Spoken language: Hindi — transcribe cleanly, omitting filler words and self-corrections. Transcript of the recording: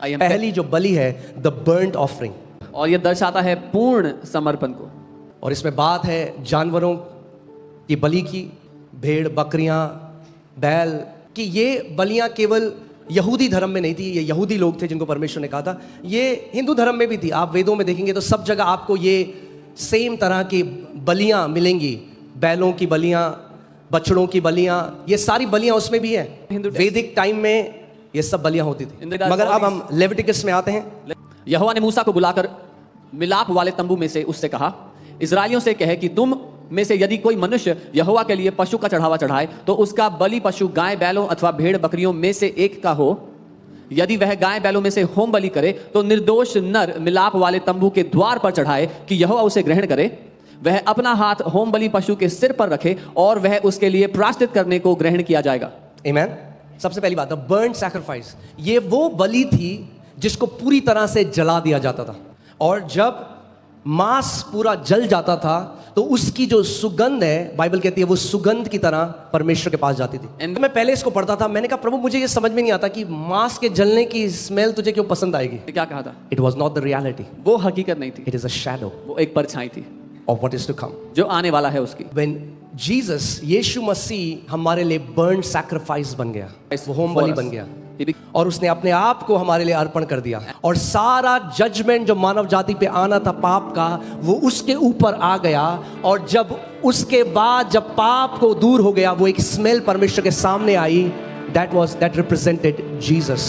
पहली जो बलि है द बर्न्ट ऑफरिंग, और यह दर्शाता है पूर्ण समर्पण को। और इसमें बात है जानवरों की बलि की, भेड़ बकरियां बैल कि ये बलियां केवल यहूदी धर्म में नहीं थी, ये यहूदी लोग थे जिनको परमेश्वर ने कहा था, ये हिंदू धर्म में भी थी। आप वेदों में देखेंगे तो सब जगह आपको ये सेम तरह की बलियां मिलेंगी, बैलों की बलियां, बछड़ों की बलियां, ये सारी बलियां उसमें भी है। वैदिक टाइम में ये सब बलियां होती थी। मगर अब हम लेविटिकस में आते हैं। यहोवा ने मूसा को बुलाकर मिलाप वाले तंबू में से उससे कहा, इस्राएलियों से कहे कि तुम में से यदि कोई मनुष्य यहोवा के लिए पशु का चढ़ावा चढ़ाए तो उसका बलि पशु गाय बैलों अथवा भेड़ बकरियों में से एक का हो। यदि वह गाय बैलों में से होम बलि करे तो निर्दोष नर मिलाप वाले तंबू के द्वार पर चढ़ाए कि यहोवा उसे ग्रहण करे। वह अपना हाथ होम बलि पशु के सिर पर रखे और वह उसके लिए प्रायश्चित करने को ग्रहण किया जाएगा। आमीन। सबसे पहली बात, बर्न्ड सैक्रिफाइस, ये वो बलि थी जिसको पूरी तरह से जला दिया जाता था, और जब मांस पूरा जल जाता था तो उसकी जो सुगंध है, बाइबल कहती है वो सुगंध की तरह परमेश्वर के पास जाती थी। मैं पहले इसको पढ़ता था, मैंने कहा प्रभु मुझे ये समझ में नहीं आता कि मांस के जलने की स्मेल तुझे क्यों पसंद आएगी। क्या कहा था? It was not the reality, वो हकीकत नहीं थी, इट इज अ शैडो, वो एक परछाई थी of what is to come, जो आने वाला है उसकी। व्हेन जीसस, यीशु मसीह हमारे लिए बर्न्ड सैक्रिफाइस बन गया, वो होम बलि बन गया, और उसने अपने आप को हमारे लिए अर्पण कर दिया, और सारा जजमेंट जो मानव जाति पे आना था पाप का, वो उसके ऊपर आ गया। और जब उसके बाद जब पाप को दूर हो गया, वो एक स्मेल परमेश्वर के सामने आई, दैट रिप्रेजेंटेड जीसस।